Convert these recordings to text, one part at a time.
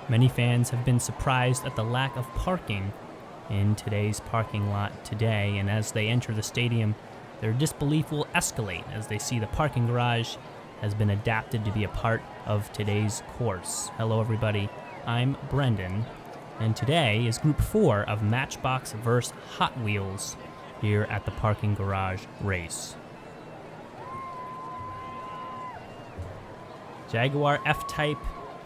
Many fans have been surprised at the lack of parking in today's parking lot today, and as they enter the stadium, their disbelief will escalate as they see the parking garage has been adapted to be a part of today's course. Hello everybody, I'm Brendan, and today is Group 4 of Matchbox vs. Hot Wheels here at the parking garage race. Jaguar F-Type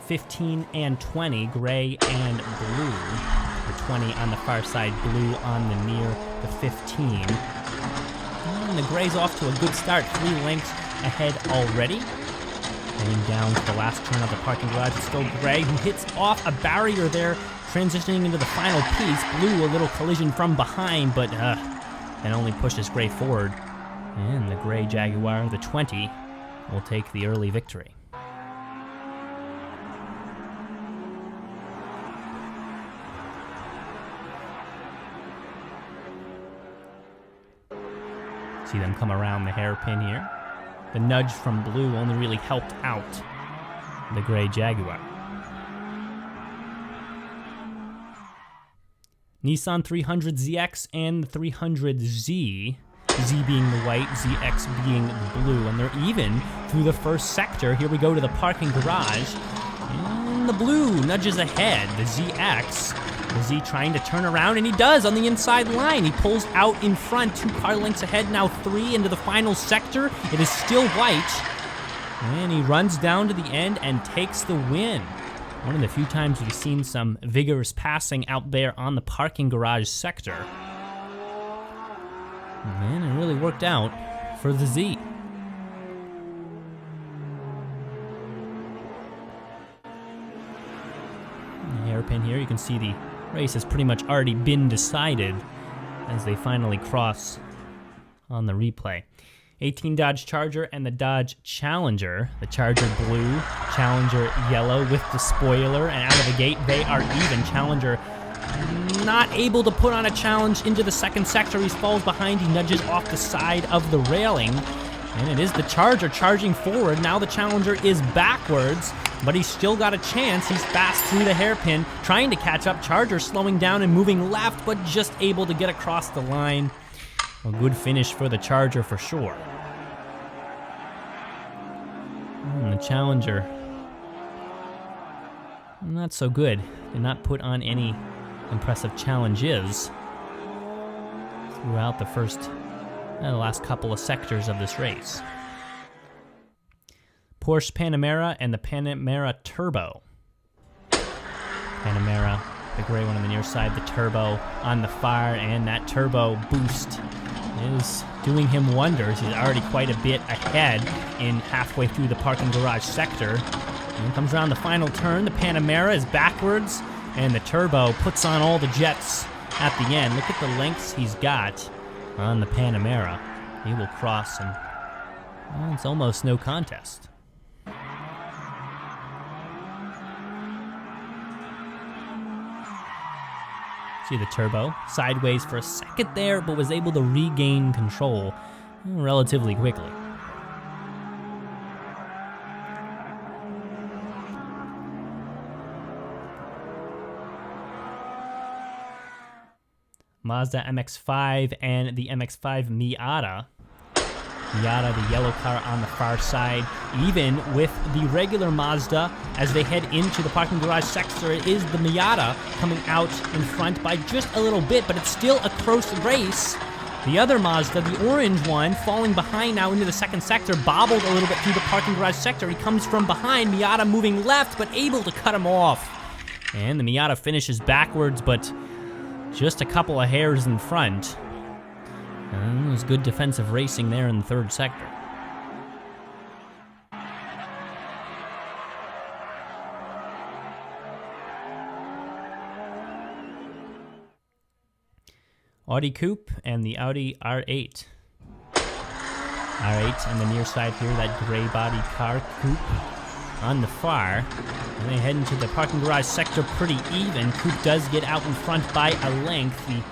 15 and 20, gray and blue. The 20 on the far side, blue on the near the 15. And the gray's off to a good start, 3 lengths ahead already. Heading down to the last turn of the parking garage, it's still gray, who hits off a barrier there, transitioning into the final piece. Blue, a little collision from behind, but and only pushes gray forward. And the gray Jaguar, the 20, will take the early victory. See them come around the hairpin here. The nudge from blue only really helped out the gray Jaguar. Nissan 300ZX and the 300Z. Z being the white, ZX being the blue, and they're even through the first sector. Here we go to the parking garage, and the blue nudges ahead. The ZX. The Z trying to turn around, and he does on the inside line. He pulls out in front, 2 car lengths ahead, now 3 into the final sector. It is still white, and he runs down to the end and takes the win. One of the few times we've seen some vigorous passing out there on the parking garage sector. And it really worked out for the Z. The hairpin here, you can see the race has pretty much already been decided as they finally cross on the replay. 18 Dodge Charger and the Dodge Challenger. The Charger blue, Challenger yellow with the spoiler, and out of the gate they are even. Challenger not able to put on a challenge into the second sector. He falls behind, he nudges off the side of the railing, and it is the Charger charging forward. Now the Challenger is backwards, but he's still got a chance. He's fast through the hairpin, trying to catch up. Charger slowing down and moving left, but just able to get across the line. A good finish for the Charger for sure. And the Challenger, not so good. Did not put on any impressive challenges throughout the last couple of sectors of this race. Porsche Panamera and the Panamera Turbo. Panamera, the gray one on the near side, the Turbo on the far, and that Turbo boost is doing him wonders. He's already quite a bit ahead in halfway through the parking garage sector. And comes around the final turn. The Panamera is backwards, and the Turbo puts on all the jets at the end. Look at the lengths he's got on the Panamera. He will cross, and well, it's almost no contest. See the Turbo sideways for a second there, but was able to regain control relatively quickly. Mazda MX-5 and the MX-5 Miata. Miata, the yellow car on the far side, even with the regular Mazda as they head into the parking garage sector. It is the Miata coming out in front by just a little bit, but it's still a close race. The other Mazda, the orange one, falling behind now into the second sector, bobbled a little bit through the parking garage sector. He comes from behind, Miata moving left, but able to cut him off. And the Miata finishes backwards, but just a couple of hairs in front. And it was good defensive racing there in the third sector. Audi Coupe and the Audi R8. R8 on the near side here, that gray body car, Coupe on the far. And they head into the parking garage sector pretty even. Coupe does get out in front by a length. The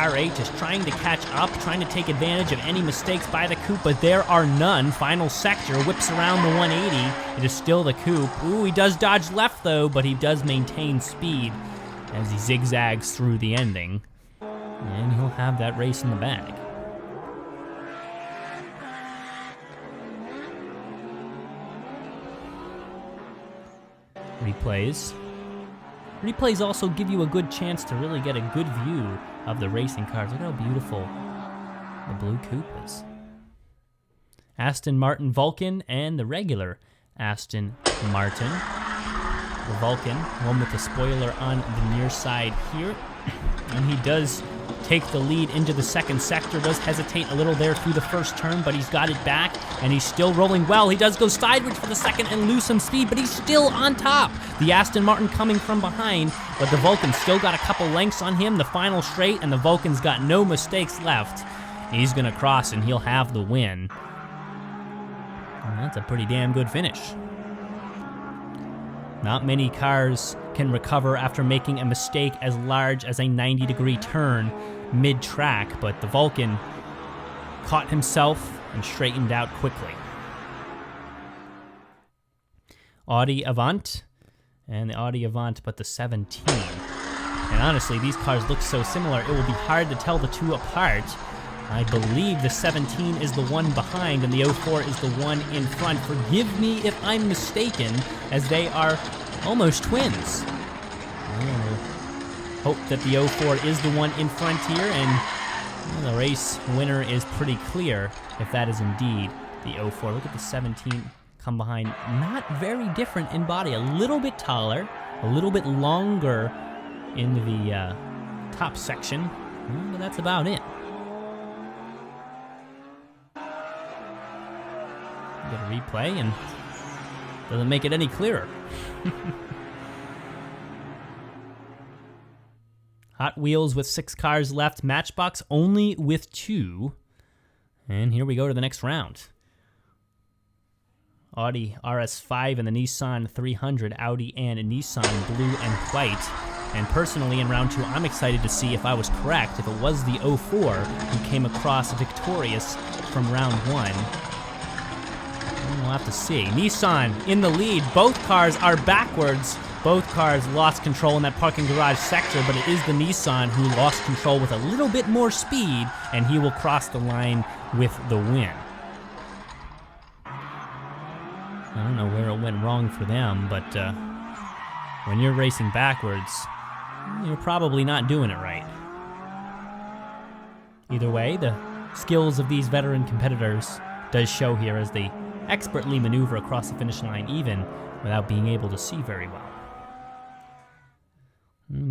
Car 8 is trying to catch up, trying to take advantage of any mistakes by the coupe, but there are none. Final sector whips around the 180. It is still the coupe. Ooh, he does dodge left, though, but he does maintain speed as he zigzags through the ending. And he'll have that race in the bag. Replays. Replays also give you a good chance to really get a good view of the racing cars. Look how beautiful the blue coupe is. Aston Martin Vulcan and the regular Aston Martin. The Vulcan, one with the spoiler on the near side here. And he does take the lead into the second sector, does hesitate a little there through the first turn, but he's got it back, and he's still rolling well. He does go sideways for the second and lose some speed, but he's still on top. The Aston Martin coming from behind, but the Vulcan still got a couple lengths on him, the final straight, and the Vulcan's got no mistakes left. He's gonna cross, and he'll have the win. And that's a pretty damn good finish. Not many cars can recover after making a mistake as large as a 90-degree turn mid-track, but the Vulcan caught himself and straightened out quickly. Audi Avant, and the Audi Avant, but the 17. And honestly, these cars look so similar, it will be hard to tell the two apart. I believe the 17 is the one behind and the 04 is the one in front. Forgive me if I'm mistaken, as they are almost twins. Hope that the 04 is the one in front here, and the race winner is pretty clear if that is indeed the 04. Look at the 17 come behind. Not very different in body. A little bit taller, a little bit longer in the top section, but that's about it. Get a replay, and doesn't make it any clearer. Hot Wheels with 6 cars left. Matchbox only with 2. And here we go to the next round. Audi RS5 and the Nissan 300. Audi and Nissan blue and white. And personally, in round 2, I'm excited to see if I was correct, if it was the 04 who came across victorious from round 1. We'll have to see. Nissan in the lead. Both cars are backwards. Both cars lost control in that parking garage sector, but it is the Nissan who lost control with a little bit more speed, and he will cross the line with the win. I don't know where it went wrong for them, but when you're racing backwards, you're probably not doing it right. Either way, the skills of these veteran competitors does show here as they expertly maneuver across the finish line even without being able to see very well.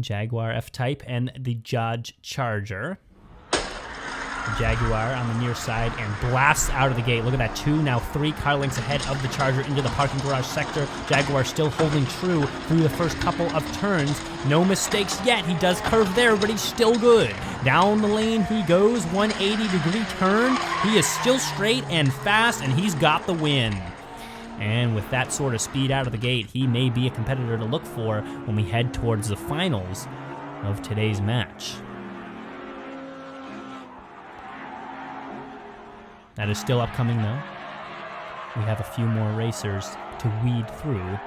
Jaguar F-Type and the Dodge Charger. The Jaguar on the near side and blasts out of the gate. Look at that, 2, now 3 car lengths ahead of the Charger into the parking garage sector. Jaguar still holding true through the first couple of turns. No mistakes yet. He does curve there, but he's still good. Down the lane he goes, 180-degree turn. He is still straight and fast, and he's got the win. And with that sort of speed out of the gate, he may be a competitor to look for when we head towards the finals of today's match. That is still upcoming, though. We have a few more racers to weed through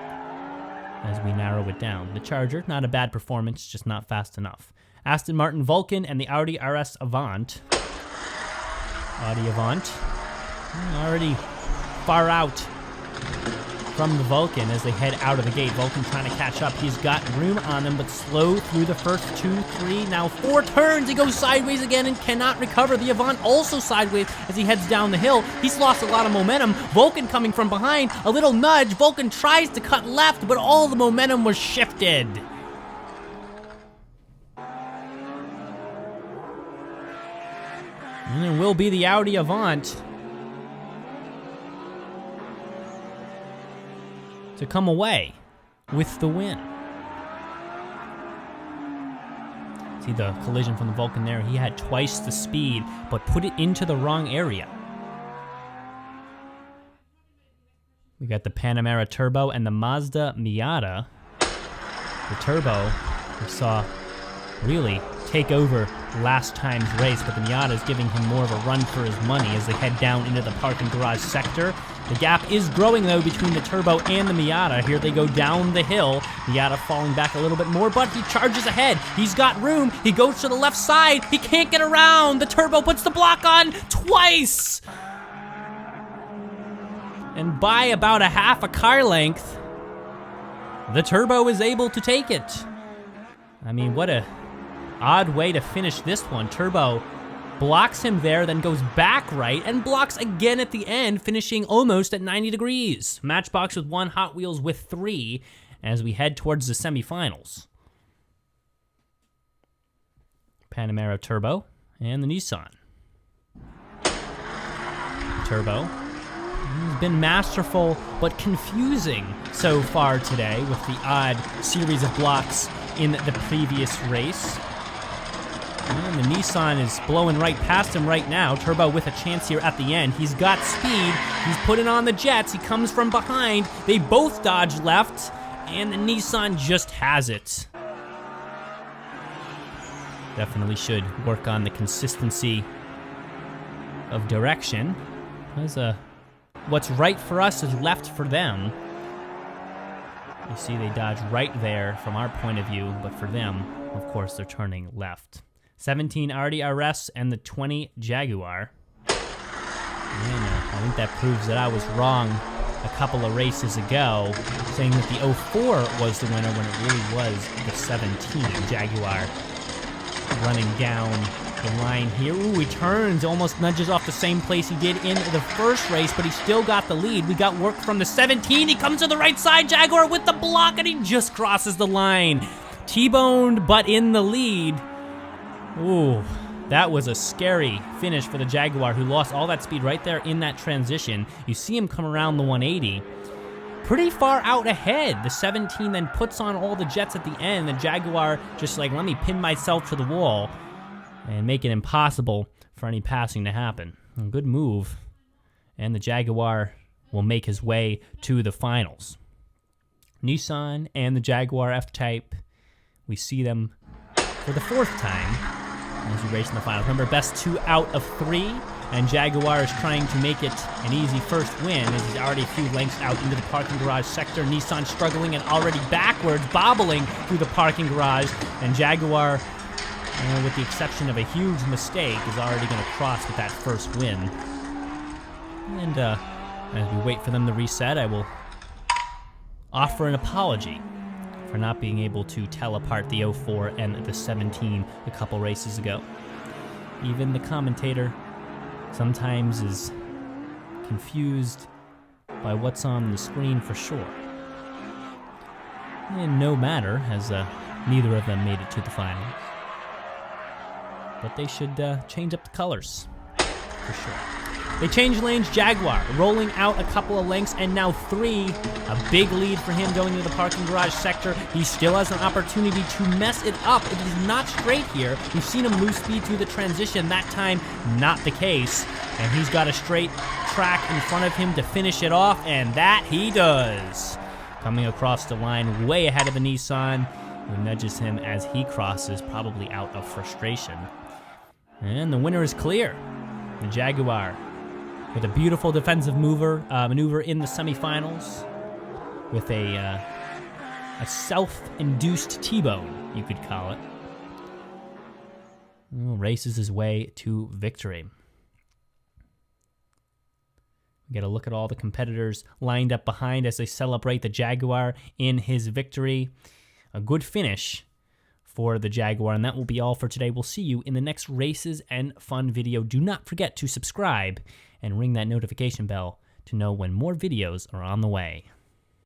as we narrow it down. The Charger, not a bad performance, just not fast enough. Aston Martin Vulcan and the Audi RS Avant. Audi Avant, already far out from the Vulcan as they head out of the gate. Vulcan trying to catch up. He's got room on them, but slow through the first 2, 3, now 4 turns. He goes sideways again and cannot recover. The Avant also sideways as he heads down the hill. He's lost a lot of momentum. Vulcan coming from behind. A little nudge. Vulcan tries to cut left, but all the momentum was shifted. And it will be the Audi Avant to come away with the win. See the collision from the Vulcan there. He had twice the speed, but put it into the wrong area. We got the Panamera Turbo and the Mazda Miata. The Turbo, we saw really take over last time's race, but the Miata is giving him more of a run for his money as they head down into the parking garage sector. The gap is growing, though, between the Turbo and the Miata. Here they go down the hill. Miata falling back a little bit more, but he charges ahead. He's got room. He goes to the left side. He can't get around. The Turbo puts the block on twice. And by about a half a car length, the Turbo is able to take it. I mean, what a odd way to finish this one. Turbo blocks him there, then goes back right, and blocks again at the end, finishing almost at 90 degrees. Matchbox with 1, Hot Wheels with 3, as we head towards the semifinals. Panamera Turbo and the Nissan. Turbo has been masterful but confusing so far today with the odd series of blocks in the previous race. And the Nissan is blowing right past him right now. Turbo with a chance here at the end. He's got speed. He's putting on the jets. He comes from behind. They both dodge left, and the Nissan just has it. Definitely should work on the consistency of direction. Because what's right for us is left for them. You see they dodge right there from our point of view, but for them, of course, they're turning left. 17 Audi RS and the 20 Jaguar. And I think that proves that I was wrong a couple of races ago, saying that the 04 was the winner when it really was the 17 Jaguar. Running down the line here. Ooh, he turns, almost nudges off the same place he did in the first race, but he still got the lead. We got work from the 17. He comes to the right side, Jaguar with the block, and he just crosses the line. T-boned, but in the lead. Ooh, that was a scary finish for the Jaguar, who lost all that speed right there in that transition. You see him come around the 180. Pretty far out ahead. The 17 then puts on all the jets at the end. The Jaguar just like, let me pin myself to the wall and make it impossible for any passing to happen. A good move. And the Jaguar will make his way to the finals. Nissan and the Jaguar F-Type. We see them for the 4th time as we race in the finals. Remember, best 2 out of 3. And Jaguar is trying to make it an easy first win as he's already a few lengths out into the parking garage sector. Nissan struggling and already backwards, bobbling through the parking garage. And Jaguar, with the exception of a huge mistake, is already going to cross with that first win. And as we wait for them to reset, I will offer an apology for not being able to tell apart the 04 and the 17 a couple races ago. Even the commentator sometimes is confused by what's on the screen for sure. And no matter, as neither of them made it to the finals. But they should change up the colors, for sure. They change lanes, Jaguar rolling out a couple of lengths, and now 3. A big lead for him going into the parking garage sector. He still has an opportunity to mess it up. It is not straight here. We've seen him lose speed through the transition. That time, not the case. And he's got a straight track in front of him to finish it off, and that he does. Coming across the line way ahead of the Nissan, who nudges him as he crosses, probably out of frustration. And the winner is clear. The Jaguar, with a beautiful defensive maneuver in the semifinals, with a self-induced T-bone, you could call it. Races his way to victory. We get a look at all the competitors lined up behind as they celebrate the Jaguar in his victory. A good finish for the Jaguar, and that will be all for today. We'll see you in the next Races and Fun video. Do not forget to subscribe and ring that notification bell to know when more videos are on the way.